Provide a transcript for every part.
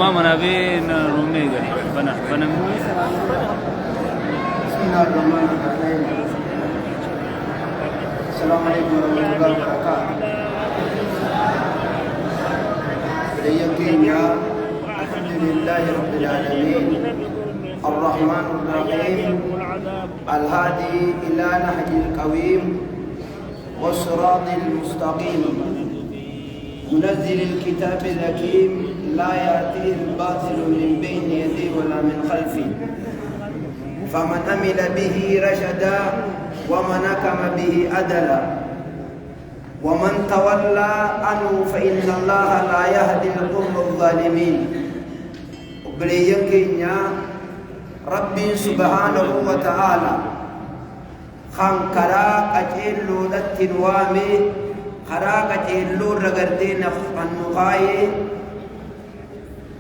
ما منابين رومي قال بنا بسم الله الرحمن الرحيم. السلام عليكم ورحمة الله وبركاته. ليقينا الحمد لله رب العالمين الرحمن الرحيم الهادي إلى نهج القويم والصراط المستقيم منزل الكتاب الحكيم لا يأتيه الباطل من بين يديه ولا من خلفه فمن عمل به رشدا ومن حكم به عدلا ومن تولى عنه فإن الله لا يهدي القوم الظالمين. وبليكينا ربي سبحانه وتعالى خنكرا قجلو لتنوامي خرا قجلو رغردين خنقاي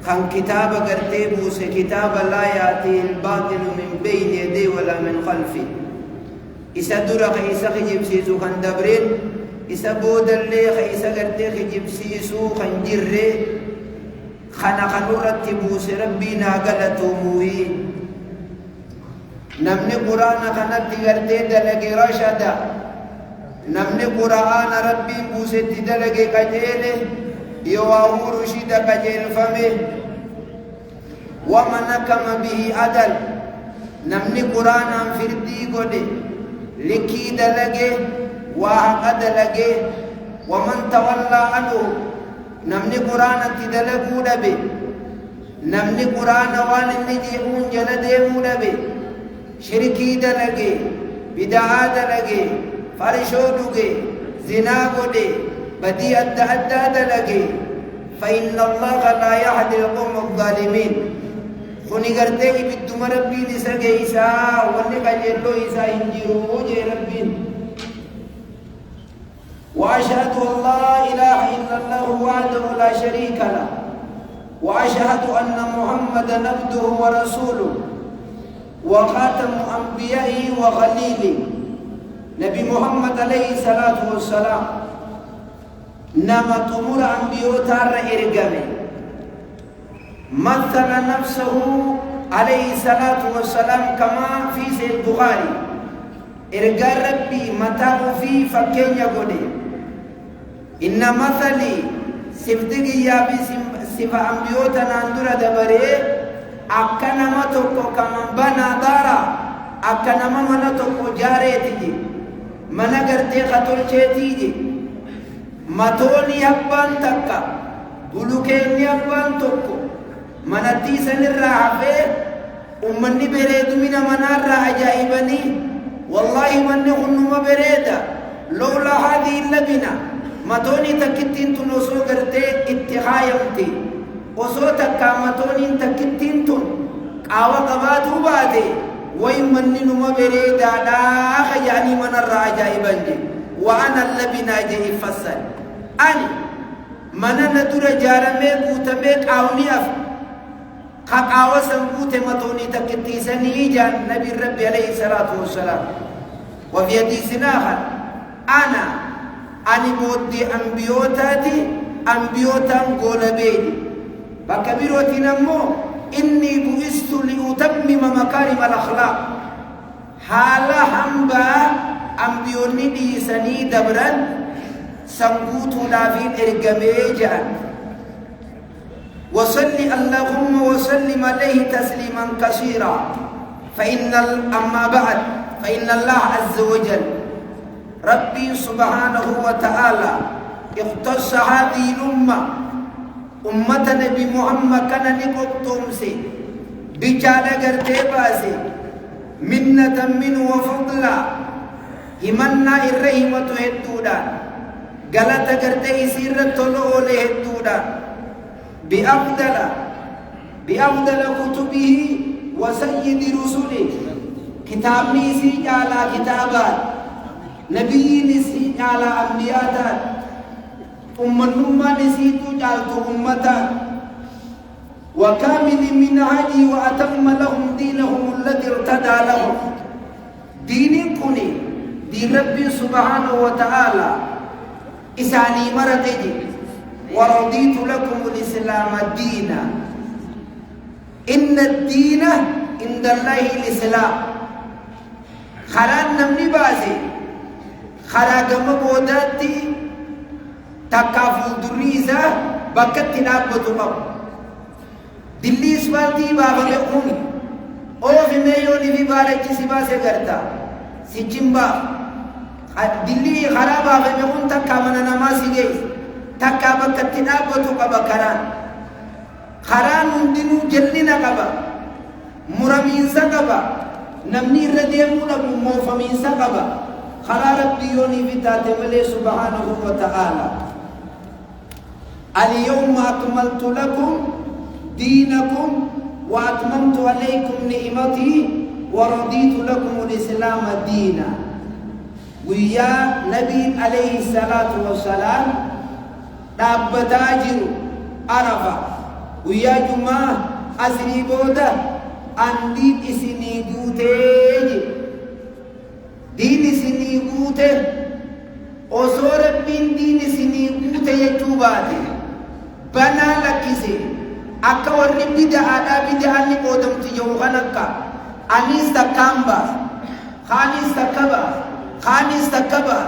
خن كتاب غرتي بوس كتاب لا يأتي الباطل من بين يديه ولا من خلفه إسا درق إسا خجب سيسو خن دبرين إسا بود اللي إسا غرتي خجب سيسو خن جرّي خنا خنورت بوس ربنا غلطو موهي نمني قرآن خنت غرتي دلقي رشدا نمني قرآن ربي بوس دلقي قجيله يواه رشد قجيل فمه ومن حكم به عدل نمني قرآن فردي قده لكي دلقي وحق دلقي ومن تولى عنه نمني قرآن تدلقوا دبي نمني قرآن وان النجيئون جلدهموا دبي شركي دلقي بدعا دلقي فرشو دقي زنا قده بدي أدى دلقي فإن الله لا يهدي القوم الظالمين. خني قرتي بدو مربي نسقي إساء ونقا جلو إساء انجروا جي ربي. وأشهد أن لا إله إلا الله وحده لا شريك له وأشهد أن محمدا عبده ورسوله وخاتم أنبيائه وخليله نبي محمد عليه الصلاة والسلام نما تمر أنبيوتا إرقامي مثل نفسه عليه الصلاة والسلام كما في سيد البخاري إرقال ربي متاه في فكين يقولي إن مثلي سفتك يا بي سفا أنبيوتا ناندر دبري أكنا ما توقو كما بنا دارا أكنا ما منا توقو جاريتي منا قرتي خطول شيتي ماتوني أبان تكا بلوكيني أبان توكو مناتي سنر رافي أمني بريد من منار عجائبني والله من هنما بريدا لولا هذه اللبنة ماتوني تكتين تنوسو قرتي اتخايمتي وصو تكا ماتوني تكتين تن قاوة قباتو بادي ويمن نما بريدا لا خياني منار عجائبني وأنا اللبنة جي فصل أني منا ندور جارمي بوتمي قاوني أف قاوة سنبوت متوني تكتيسني جان نبي ربي عليه الصلاة والسلام وفي حديث آخر أنا بودي أنبيوتاتي أنبيوتا قولبيني بكبيروتي نمو إني بئست لأتمم مكارم الأخلاق حالا حنبا أنبيوني ديساني دبران سنقوتو لافين إرقامي جان وصلي اللهم وسلم عليه تسليما كثيرا أما بعد فإن الله عز وجل ربي سبحانه وتعالى اختص هذه الأمة أمة نبي محمد كان نقطمسي بجالة قرتباسي منة منه وفضلا همنا الرحمة هدودا غلط قرتي سيرة طلوع هدودا بأفضل كتبه وسيد رسله كتاب نيسي على كتابات نبي نيسي على أنبياء أمة نسيت جعلت أمتا وكامل من هدي وأتم لهم دينهم الذي ارتدى لهم دين كوني دين ربي سبحانه وتعالى إساني مرتدي ورضيت لكم الإسلام دينا إن الدين عند الله الإسلام خران نمني بازي خراجم بوداتي تكافل دريزة بكت نابتو قب دلي اسفالتي بابا بيقوم او في ميوني في بالك سبا سيغرتا سيجمبا دلي خرابا بيقوم تكا من نماسي جيس تكا بكت نابتو قب كران خران دينو جلنا قب مرمين سقب نمني رديمون موفمين سقب خلا ربي يوني في تاتملي سبحانه وتعالى اليوم أكملت لكم دينكم وأتممت عليكم نعمتي ورضيت لكم الإسلام دينا ويا نبي عليه الصلاة والسلام تابتاجر عرفة ويا جماعة أسري بودا أندي إسني دوتيج دين إسني بوتي وصور بين دين إسني بوتي يجوباتي بنا لكيسي akka warri bid'aadhaa bid'aanni qoodamti yoo kan akka anis takkamba khaanis takkaba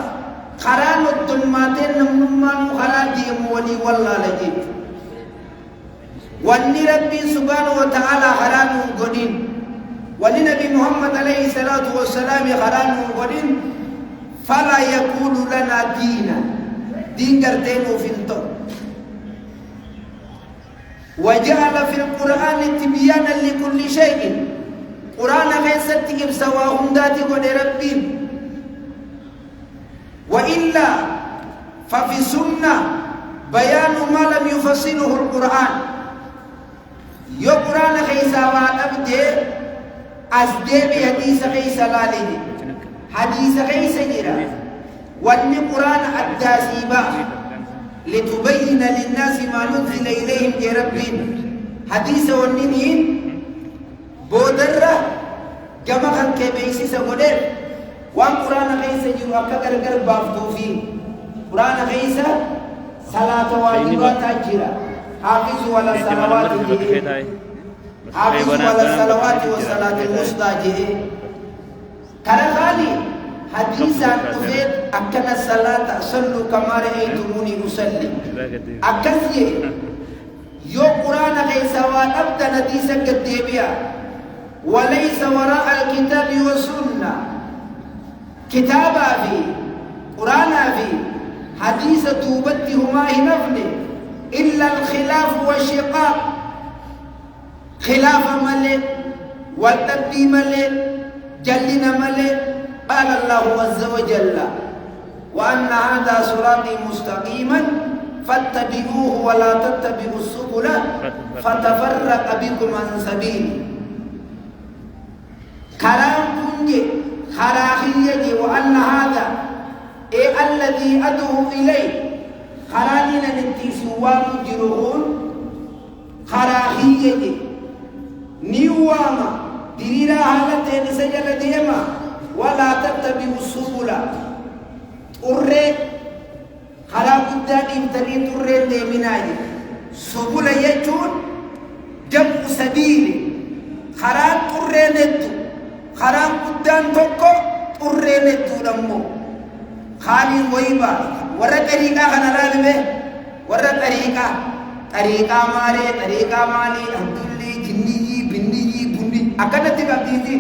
karaa nottummaatee namnummaan karaa deemu walii wallaala jechu wanni rabbii subhaanahu wa ta'ala karaa nuun godhin wanni nabi muhammad alayhi salaatu wassalaami karaa nuun godhin falaa yakuunu lanaa diina diin gartee nuuf hin ta'u وجعل في القرآن تبيانا لكل شيء قرآن غيست إبسواهم ذات ولربهم وإلا ففي سنة بيان ما لم يفصله القرآن يو قرآن غيسا وعبده أزدي بحديث غيسا لاليه حديث غيسا جرا وأن قرآن الداسيبا لتبين للناس ما نزل إليهم ربهم حديث والنين بودرة جمع كان كبيسي سقولين وان قرآن غيسا جو أكثر قرب بافتوفين قرآن غيسا صلاة واجبات أجرا حافظوا على الصلوات حافظوا على الصلوات والصلاة الوسطى كرغالي حديثا أفيد أكن الصلاة صلوا كما رأيتموني أصلي أكثي يو قرآن غيسا وأبدا نديسا قديبيا وليس وراء الكتاب والسنة كتابا في قرآن في حديث توبتهما هنفني إلا الخلاف والشقاق خلاف ملك والتبدي ملك جلنا ملك قال الله عز وجل وأن هذا صراطي مستقيما فاتبعوه ولا تتبعوا السبل فتفرق بكم عن سبيله كلام كنجي خراخية وأن هذا الذي أدعو إليه خرانينا نتيسوا مجرون خراخية نيواما ديرا حالتين سجل ديما ولا تتبعوا السبل أرى خراب الدين تريد أرى ديمناي سبل يجون جمع سبيل خراب أرى ندو خراب الدين توكو أرى ندو لمو خالي ويبا ورا طريقة خنالالبه ورا طريقة مالي عبدالله جنيجي بنديجي بندي أكدت بابديجي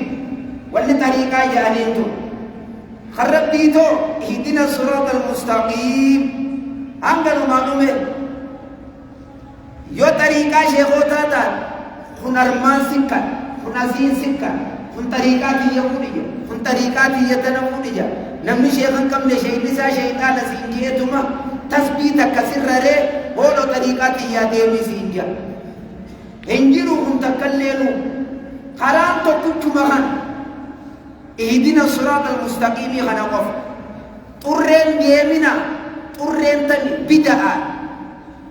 واللي طريقة جانيتو خرب ديتو اهدنا الصراط المستقيم أنقلوا معلومة يو طريقة شيخوتا تان خنرمان سكا خنازين سكا خن طريقات يقولي خن طريقات يتنفولي نمني شيخن كم نشيء نسا شيطان سينجيتما تثبيت كسر ري هولو طريقات ياديمي سينجا انجلو خن تكللو خران توكو مخان اهدنا الصراط المستقيم خنقف طرين ديمنا طرين تني بدعا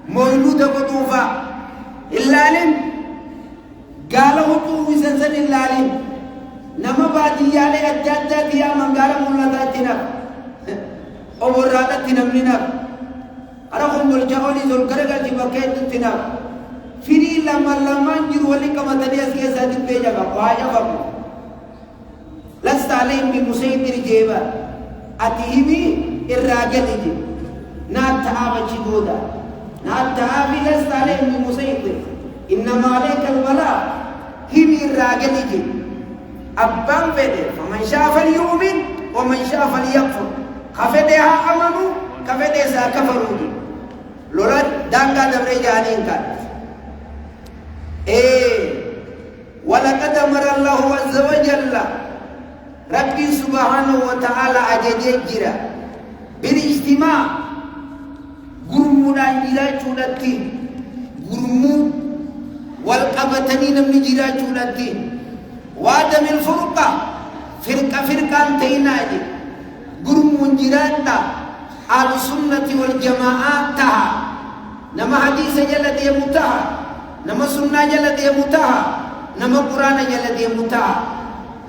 مولود قطوفا اللالين قاله طوف سنسن اللالين نما باديالي أجادات يا من قال مولاتاتنا أورادتنا مننا أرخم بالجهول ذو الكرقة بكيتنا firii lamaan jiru waliin qabatanii as keessaa dibbee jaba waa jabamu lasta alayhim bimusaytir jeeba ati himi irraa gadi je naat ta'aabachi booda naat ta'aabi lasta alayhim bimusaytir innama alayka albalaa himi irraa gadi je abbaan fedhe faman shaa falyu'min waman shaa falyakfur ka fedhe haa amanu ka fedhe isaa kafaruu lola daangaa dabree jaaniin kan ولقد أمر الله عز وجل ربي سبحانه وتعالى أجدجرا بالاجتماع قرمنا إلى جولتي قرمو والقبتنين من جرا جولتي وعدم الفرقة فرقة تيناجي قرمو جراتا على السنة والجماعات تها نما حديث جلد يمتها نما سنة جلد يمتها نما قرآن جلد يمتها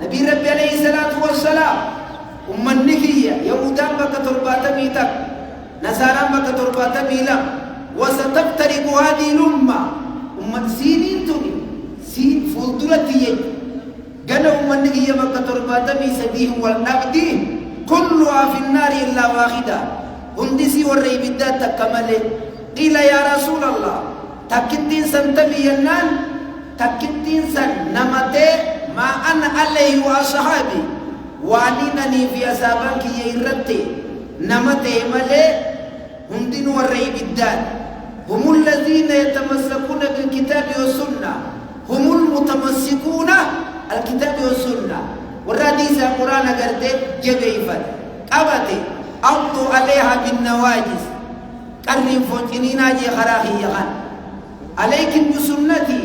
نبي ربي عليه الصلاة والسلام نكية يهودان بك تربات ميتك نصارى بك تربات ميلا وستفترق هذه الأمة سينين تني سين فلدلتي قال نكية بك تربات ميسديه والنقدي كلها في النار إلا واحدة هندسي والرئي بالذات تكمله قيل يا رسول الله تكتين سنتمي ينان تكتين سن نمتي ما أنا عليه وأصحابي وعنينني في أصابك يرتي نمتي ملي هندين والرئي بالذات هم الذين يتمسكون بالكتاب والسنة هم المتمسكون الكتاب والسنة والرديث القرآن قرد جبيفا قبتي أمضوا عليها بالنواجس قرن فوتنينا جي خراخي يغان عليكم بسنتي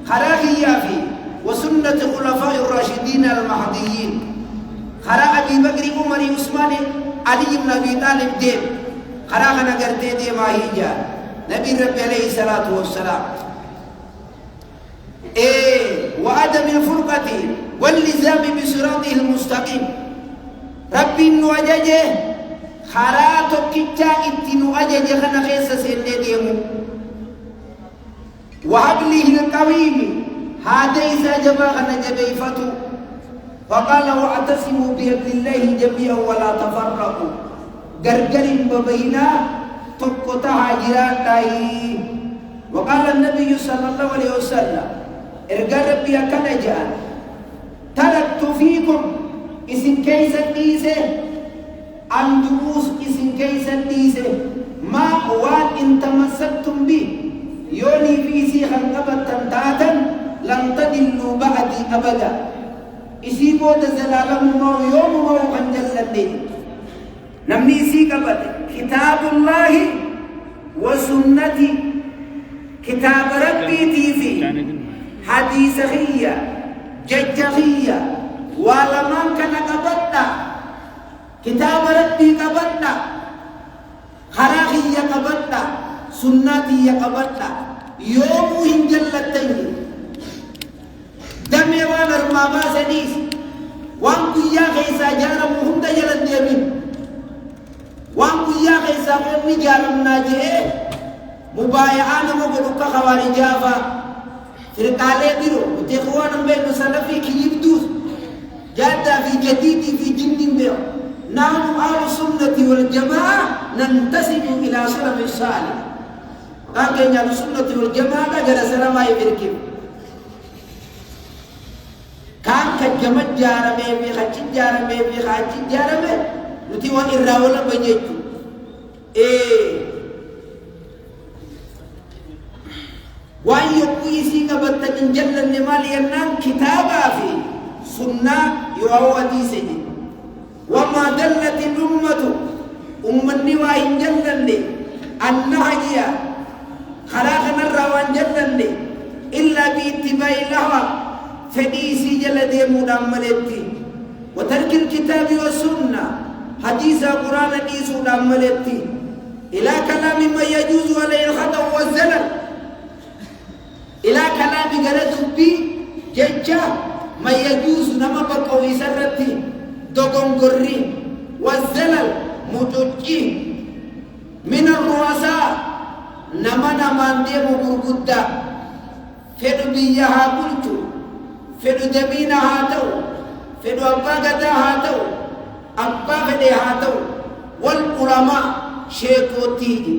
خراخي يافي وسنة خلفاء الراشدين المهديين خراخ أبي بكر عمر عثمان علي بن أبي طالب ديب خراخنا قرد دي ما هيجا نبي ربي عليه الصلاة والسلام وعدم الفرقة واللزام بصراطه المستقيم ربي نواجه خراتو كتا اتنو أجج خنا خيسا سيدي ديمو وحبله القويم هذا إذا جبا خنا جبيفتو فقال واعتصموا بحبل الله جميعا ولا تفرقوا غرغر ببينا تقطع هاجرات وقال النبي صلى الله عليه وسلم ارجع ربي أكنا جان تركت فيكم اسم كيسا ديسه أن دروس اسم كيسا ديسه ما وان إن تمسكتم به يوني في سيخا قبت تنتاتا لن تدلوا بعدي أبدا إسي بود زلالم مو يوم مو خنجل لدين نمني إسي قبت كتاب الله وسنتي كتاب ربي تيفي حديث خيّة ججخية ولمن كان قبضنا كتاب ربي قبضنا خراخية قبضنا سنتي قبضنا يوم هنجلتين دمي وانا رمابا سديس وانكو يا خيسا جارم هم تجلد يمين وانكو يا خيسا قومي جارم ناجئ مبايعان مقلوك خواري جافا فرقالي بيرو وتخوانا بين سلفي كي يبدوس جادا في جديد في جند بيو نحن أهل السنة والجماعة ننتسب إلى سلف الصالح لكن أهل السنة والجماعة جرى سلما يبركب كان كجمع جارمي بخاتش جارمي بخاتش جارمي نتي وان الراولا بجيتو وأن يقويسي قبطة جل النمال ينام كتابا في سنة يوهو سيدي وما دلت الأمة النواهي جل اللي النهجية خلاقنا الروان جل اللي إلا باتباع الهوى فديسي جل دي مداملتي وترك الكتاب والسنة حديث القرآن ديس مداملتي إلى كلام ما يجوز عليه الخطأ والزلل إلى كلام غلط بي ججا ما يجوز نما بقوي سرتي دوغونغوري والزلل متوجي من الرؤساء نما دي مغرغدا fedhu biyya haa bulchu fedhu jabina haa ta'u fedhu abbaa gadaa haa ta'u abbaa fedhe haa ta'u wal ulamaa sheekootiiti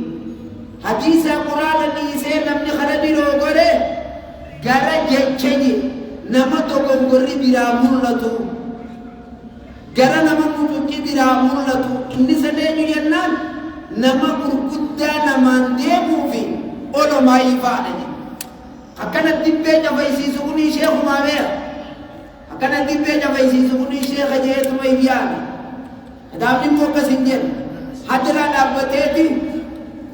hadiisa quraana dhiisee namni kana biroo godhe gara jechaji nama dogongorri biraa mul'atu gara nama mucuqqi biraa mul'atu inni sadeenyu jennaan nama gurguddaa namaan deemuufi olomaa ifaadha jedhe akkana dibbee cafaysiisu kunii sheekumaa beera akkana dibbee cafaysiisu kunii sheeka jeetuma ibyaame kitaabni immoo akkas hin jedhu hadiraa dhaabbateeti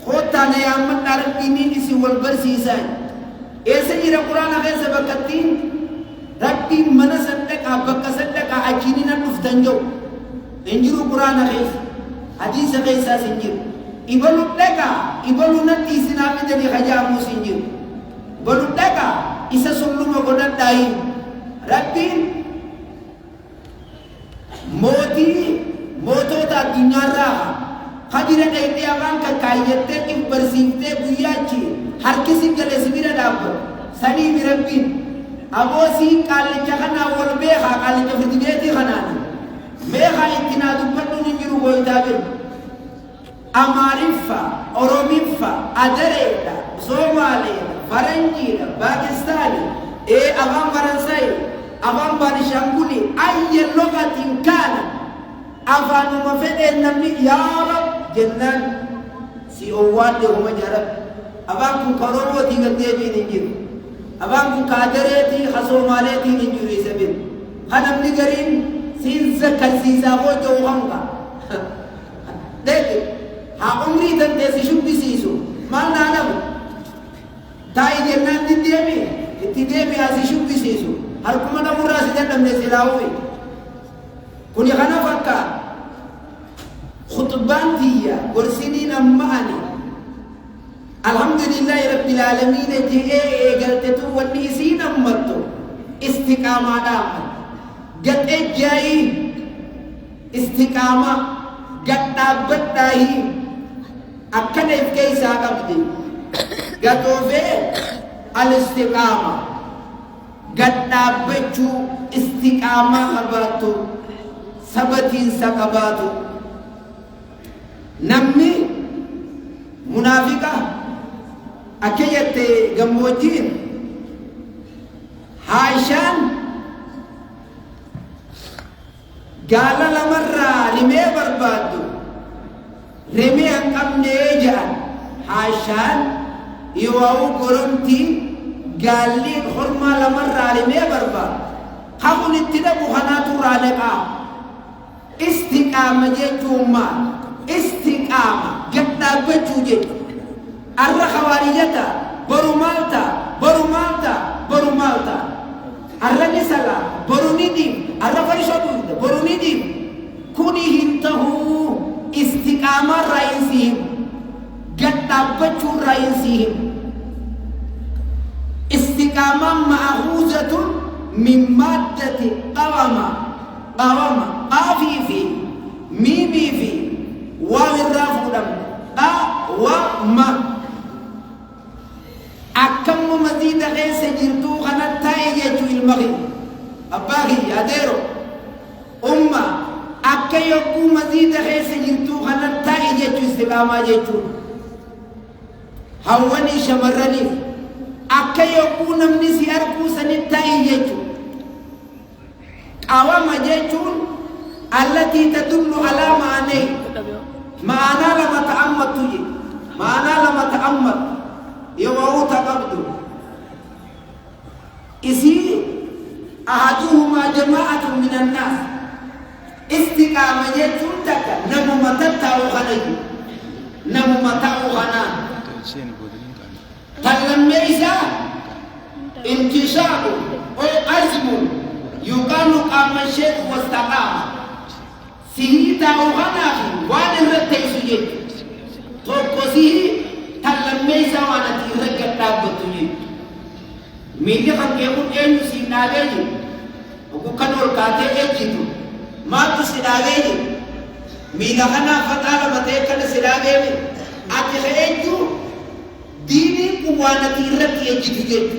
koottaana yaammadhaa rabbiiniin isin wal barsiisaa eessa jira quraana keessa bakkattiin rabbiin mana saddaqaa bakka saddaqaa achiini nan dhuftan jedhu hin jiru quraana keessa hadiisa keessaas hin jiru ibalu dhagaa ibalu natti isinaa midanii hajaamuus hin jiru ibalu dhagaa isa sulluma godhadhaayin rabbiin mootota addunyaarraa hajira dhayxee afaan kakkaayyatee if barsiiftee guyyaachi harkisi gale sibira dhaabbatu saniifi rabbiin aboosii qaallicha kanaa wal beekaa qaallicha firdibeetii kanaana beekaa itti naa dubbadhuun hin jiru gooytaa beeku amaariffa oromiffa adareedha soomaaleedha faranjiidha paakistaani afaan faransayi afaan baanishanguli ayya logatiin kaana afaanuma fedheen namni yaa rab jennaan si owwaadhe huma jarab afaan kun ka oromootii gaddeebiin hin jiru afaan kun ka adareetii ka soomaaleetiin hin jiru isa beeku ka namni gariin siin zakkarsiisaa hoo jiru hanga dheedhe haa umrii dandeessi shubbisiisu maal naa namu taa'i jennaan itti deemi asi shubbisiisu harkuma namurraa si dadhabne silaawume kuni kana fakkaat khutbaan tiyya gorsiniin amma'ani alhamdulillahi rabbil aalamiin je'ee eegaltetu wanni isiin ammattu istiqaamaadhaan gadhee jaayii istiqaamaa gadhaabbadhaahii akkana if keeysaa qabdi gadoofee al-istiqaama gadhaabbachuu istiqaamaa qabaatu sabatiinsa qabaatu namni munaafiqa akka jette gammoojjiin haashaan gaala lamarraa rimee barbaaddu rimee hin qabnee jedhan haashaan yoo goromtii gaalliin hormaa lamarraa rimee barbaaddu hakun itti dhabu kanaatu raaleqaa istiqaama jechuun maal istiqaama gadhaabbachuu jechuudha arra khawaarijata boru maalta arra ni salaa boru ni diim arra farisha duuda boru ni diim kuni hin tahuu istiqaamaa raayinsiihim gadhaabbachuu raayinsiihim istiqaamaan ma'ahuuzatun min maaddati qawama qaafii fi miimii fi waaw irraa fuudhamne qawama akkamuma maziida keessa jirtuu kana taa'e jechuu ilma kiyya abbaa kiyya adeero umma akka yogguu maziida keessa jirtuu kana taa'e jechuu istiqaamaa jechuun hawwanii shamarraniif akka yogguu namni si arguu sani taa'e jechuu qawama jechuun allatii tadullu alaa ma'anee ma'anaa lama ta'ammattu je ma'anaa lama ta'ammattu yoo taqabdu isi ahaduhumaa jamaa'atun min annaas istiqaama jechuun takka namuma tattaa'u kanayyu namuma ta'u kanaan tan lammee isaa intishaa'u oo azmu yuqaalu qaama sheekh wastaqaama sihii taa'u kanaafi waan irratti teessu jechu tokko sihii tan lammee isaa waan ati irra gadhaabbattu jechu miilli kan keekun eenyu siin dhaabee jiru ogu kan ol kaatee ejjitu maaltu si dhaabee jiru miila kanaa faxaa lama ta'e kana si dhaabee jiru ati ka ejju diiniin kun waan ati irratti ejjitu jechu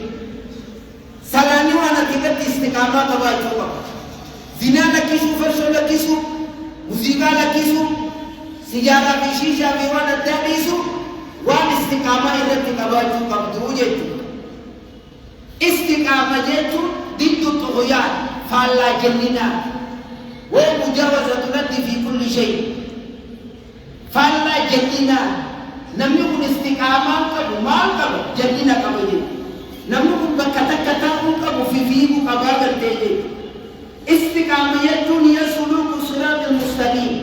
تلاني وانا تقد استقامة قباجوبا زنا لكيسو فرشو لكيسو موسيقى لكيسو سجارة بشيشة بوانا الدانيسو وان استقامة إرتي قباجوبا بدروجتو استقامة جيتو ضد الطغيان فالله جننا ومجاوزة ندي في كل شيء فالله جننا نم يكون استقامة قبل ما قبل جننا قبل نم يكون بكتكتا قبل في فيه قبابر تيجي استقامة الدنيا سلوك الصراط المستقيم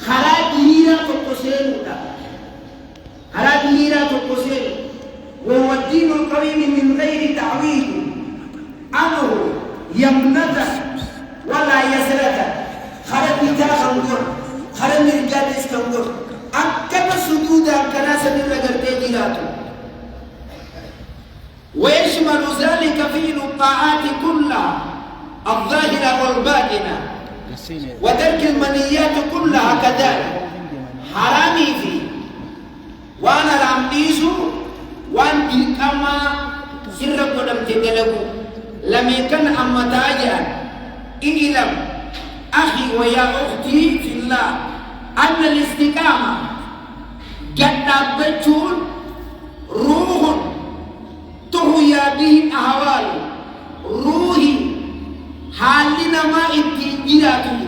خراب ليرا تقسين خراب ليرا تقسين وهو الدين القويم من غير تعويل أمر يمنده ولا يسرده خرب نتا خنقر خرب نرجال اسكنقر أكما سجود أكنا سنر لغرتي جيراتو ويشمل ذلك فعل الطاعات كلها الظاهرة والباطنة وترك المنيات كلها كذلك حرامي فيه وانا رامديسو وان بالكما سر قدم تدلقو لم يكن أما تاجا إعلم أخي ويا أختي في الله أن الاستقامة قد بتون روح تهيا به الأهوال روحي حالنا ما اتجراته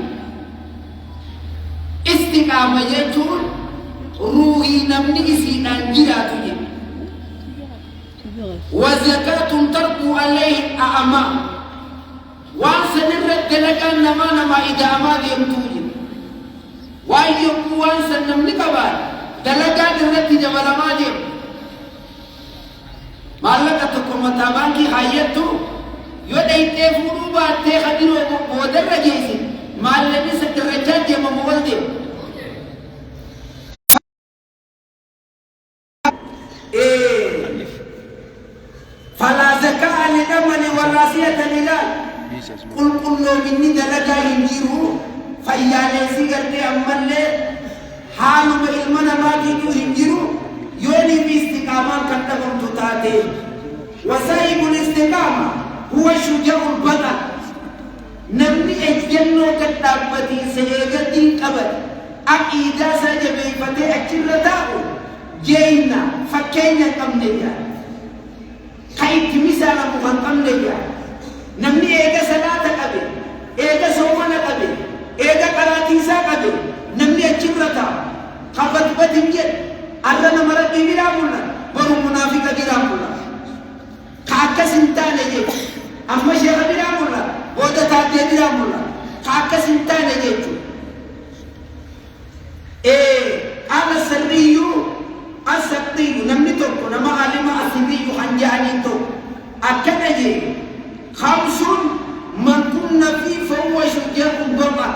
استقامة يتون روحي نمني سيدان جراته وزكاة تركوا عليه الأعمال وانسى نرد لكان نما إذا أماد يمتوجد وأيوكو وانسى نمني كبار دلقان نرد جمال أماد مالكتكم متابانكي حياتو يودي تفورو باتي خديرو ودر رجيسي مالني سكرجات يما مولدي فلا زكاة لدمن ولا سيئة للال قل قلو مني دلقا ينجيرو فيالي سيغرتي أمالي حالو بإلمنا ما تيجو ينجيرو يوني باستقامة كتبهم تتاتي وسائب الاستقامة هو شجاع البطن نمني اجنو كتابتي سيغتي قبل أكيدا سجبي فتي أكترتاو جينا فكينا قمنيا خيط مثال مغنقم ليا نمني ايجا صلاة قبل ايجا صومنا قبل ايجا قراتيسا قبل نمني اجرتا خبط بتنجل أرنا مرد بيرامولا برو منافقة بيرامولا كاكا سنتان جيت أما شيخ بيرامولا ودا تاتي بيرامولا كاكا سنتان جيت أنا سريو أسقطي نمني توكو نما علم أسمي حنجاني تو أكنجي خمس من كنا فيه فهو شجاع البطن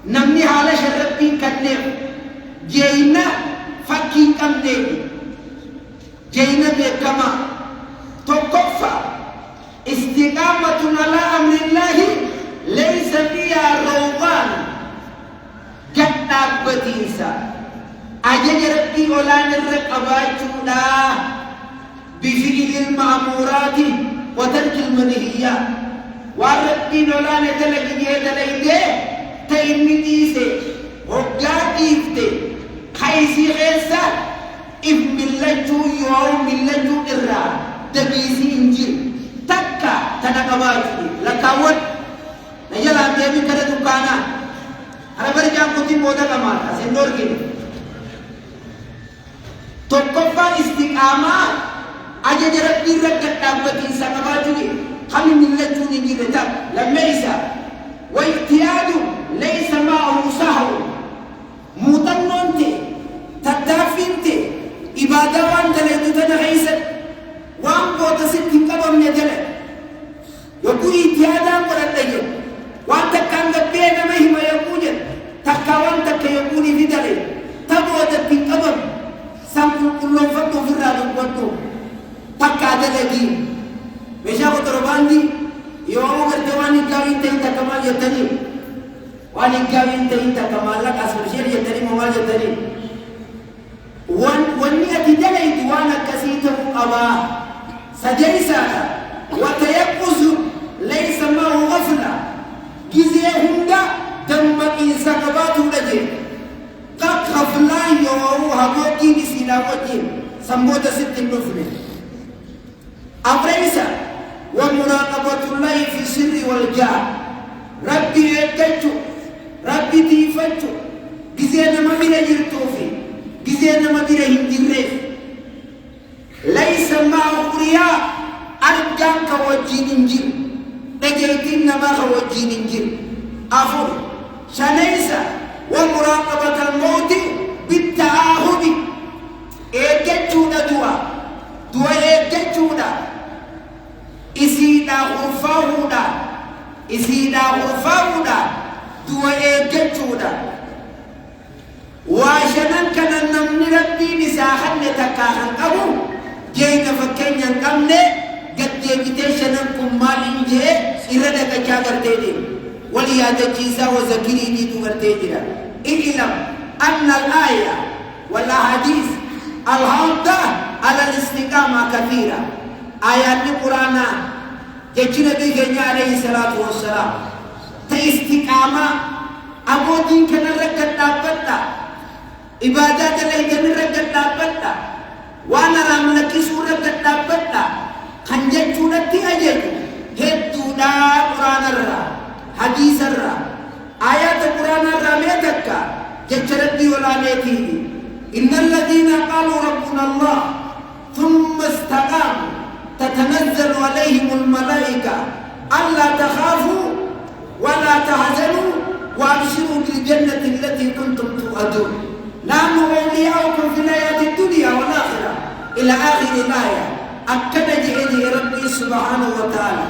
نمني على شربي كتنف جينا فكي كم ديني جينا بكما تكفى استقامة على أمر الله ليس فيها روغان كتاب بتيسا أجل ربي أولان الرقباتنا بفعل المأمورات وترك المنهيات وربي أولان تلقي يدليده تيمتيسي وقاتيفته خيسي غيسا إف ملجو يوم ملجو إرى دبيسي إنجيل تكا تنقباتي لكاوت نجل أميامي كده دكانا أنا برجع كتير مودا كمان أسندور كده تكفى استقامة أجد ربي ركت تابتي سنقباتي خمي ملجو نجيل تك لما يسا واجتهاد ليس معه سهو موتنونتي تدافنتي إبادة وان دلائد تنغيسا وان قوتا ستين قبم ندلائد يقول إتيادا قرأت لجل وان تكان قبين مهما يقول تكا وان تكا يقول في دلائد تبوتا تين قبم سامكو كلهم فتو في الرادو قدو تكا دلائدين مشاكو ترباندي يومو قرتواني كاوين تهيتا كمال يتنين وان كاوين تهيتا كمال لك أسفشير يتنين موال يتنين واني أتدليت وانا كسيته أبا سجيسا وتيقظ ليس معه غفلة جزيه هندا دم إنسا قباتو لجي قد غفلان يوروها قوكي بسينا وجين سمبودا ست النفل أبريسا ومراقبة الله في السر والجهر ربي يكتشو ربي تيفتشو جزينا ما بينا يرتوفي جزينا ما بينا هندريف ليس معه رياء أرجان كوجين انجيل نجيتين ما كوجين انجيل أفور شنيسا ومراقبة الموت بالتعاهد إيجتشونا دوا إيجتشونا إسيدا غرفاونا دوا إيجتشونا واشنان كان نمني ربي نساخن نتكاخن قبو جينا فكين ينقمني قد يجتشنان كمال انجي إرادة كاكر تيدي وليادة جيسا وزكري دي تغر تيدي إعلم أن الآية والأحاديث الحاضة على الاستقامة كثيرة آيات القرآن جينا بيجي عليه الصلاة والسلام تاستقامة أبو دين كان ركت دابتا إبادات اللي كان ركت دابتا وانا راملكي سورة دابتا خنجت سورة أجل هدو دا قرآن الرّا حديث الرّا آيات القرآن الرّا ميتك جترد ولا نيتي إن الذين قالوا ربنا الله ثم استقاموا تتنزل عليهم الملائكة ألا تخافوا ولا تحزنوا وابشروا بالجنة التي كنتم توعدون نحن أولياؤكم في الحياة الدنيا والآخرة إلى آخر الآية أكد جعله ربي سبحانه وتعالى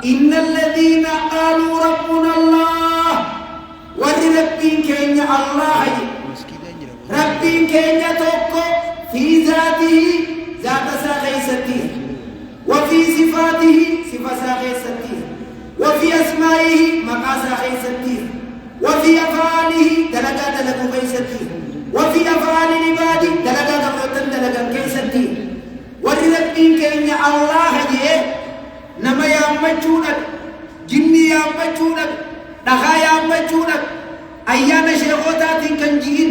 إن الذين قالوا ربنا الله وربي كين الله ربي كين توكو في ذاته ذات ساخيسته وفي صفاته صفة ساخيسته وفي أسمائه مقاسا خيسته وفي أفعاله دلقا دلقا خيسته وفي أفعال العباد دلقا دلقا دلقا خيسته وربين كأن الله جيه نما يامجونك جني يامجونك دخا يامجونك أيانا شيخوتات كنجين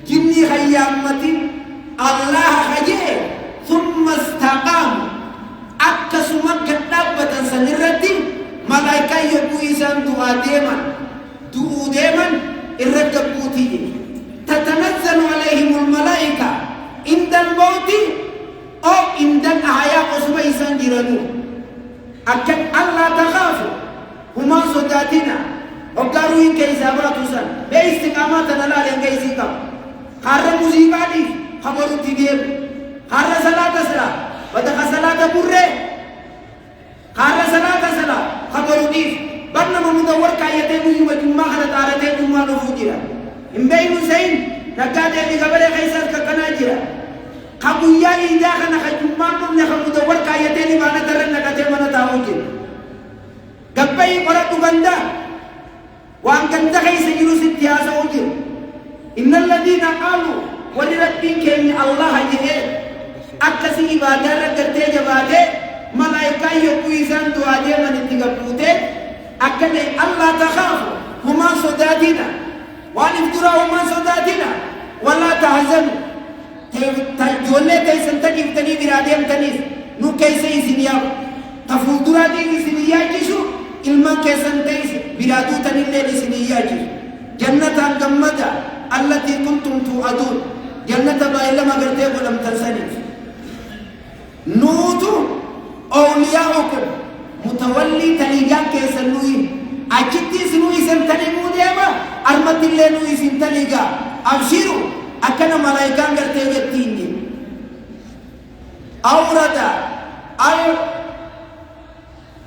جني خيامتين الله خجيه ثم استقاموا أكسوا كتابة سنردين ملائكة يبو إسان دعا ديما الرجبوتي تتنزل عليهم الملائكة عند الموت أو عند الأحياء أصبع إسان جرانو أكد الله تخافوا هما صداتنا وقالوا إن كيسابات سن بإستقاماتنا لا لن كيسيكم خارج مصيباتي خبروا تدير خارج صلاة سلا ودخل صلاة بره خارج صلاة سلا خبروا ديف بنا مدور كايته مجمع جمعة خلا تارته جمعة نفوجيرا إمبين سين نكاد اللي قبل خيسات كناجيرا خبويا إذا كنا خجمع نخ مدور كايته اللي بنا ترى نكاد منا تاوجين قبل قرأت بندا وان كنت خيس جلوس التياسة وجين إن الذين قالوا ولربين كأن الله جه أكسي إبادة ركتة جبادة ملائكة يقويسان دعاء من التقبوته أكد الله تخافوا هما صداتنا والإفتراء هما صداتنا ولا تحزنوا تجولة كيسن تجيب تني براديم تنيس نو كيسي سنياو تفوضرا دي سنيا جيشو إلما كيسن تيس برادو تنيلة سنيا جيشو جنة الجمدة التي كنتم توعدون جنة ما إلا ما قرتيه ولم تنسني نوتو أولياؤكم متولي تليجان كيسن نوين أجدي سنوي سنتني موديما أرمت اللي نوي سنتليجا أبشروا أكنا ملايكان قرتيه جتيني أورد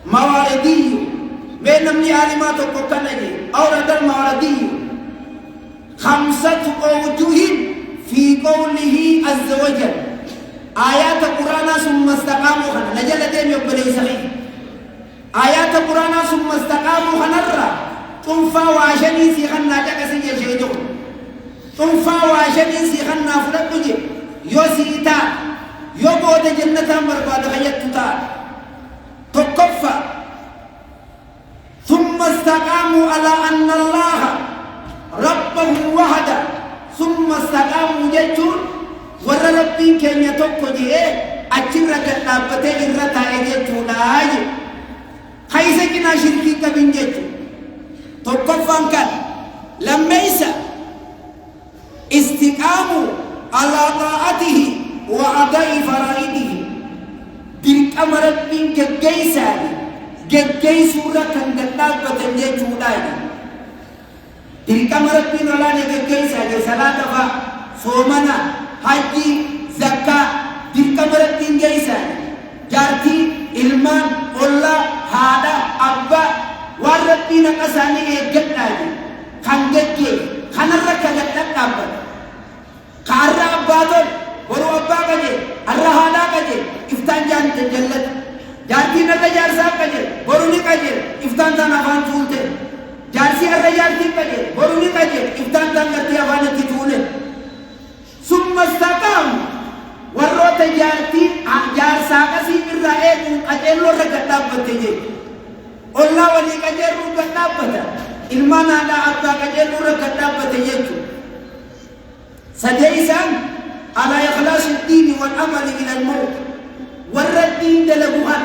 المواردي بين من علامات القرآن أورد المواردي 5 أوجه في قوله عز وجل آيات القرآن ثم استقاموا خنا نجل دين يقبل صحيح آيات القرآن ثم استقاموا خنرا تنفى وعشني سيخنا جكسي يشيدون تنفى وعشني سيخنا فلقجي يوسيتا يوبود جنة مرباد خيطتا تك استقاموا على أن الله ربهم وحده ثم استقاموا جتون ور ربين كن يتوكو جي أجر قلابته إرتا إجتون آج خيسا كنا شركي كبين جتون توقفان كان لما يسا استقاموا على طاعته وأداء فرائده ديك أمر ربين كجيساني جي سورة كان قلابة جتون آج ديك أمر ربين ولاني كجيساني صلاة فا صومنا haji zakat dirkamartin jaisan jarti ilman olla hada abba warati nakasani egatani kangge khanarra kagat abba karra abbadon boru abba kaje arra hada kaje iftan jan jallat jarti nalla jarsa kaje boru ni kaje iftan tan avan tulte jarsi arra jarti kaje boru ni kaje iftan tan garti avan titule ثم استقاموا وروت جارتي جار ساقسي بالرأيك أجل ركتاب بتجي الله ولي كجر ركتاب بتا إلمان على أبا كجر ركتاب بتجي سديسان على إخلاص الدين والعمل إلى الموت والردين دلقوها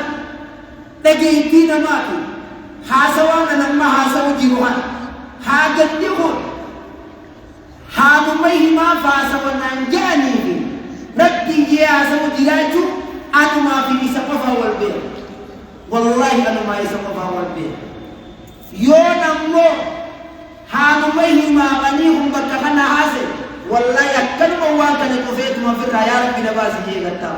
تجيتين ماتوا حاسوانا لما حاسوا جيروها حاجتهم haamumai ma fasa wannan jani ne rabbi ya samu diraju anu ma fi isa qafa wal be wallahi anu ma isa qafa wal be yo nammo haamumai ma bani hum bakana hase wallahi akal ma wa kana ko fetu ma fi ya rabbi da ba su je gatta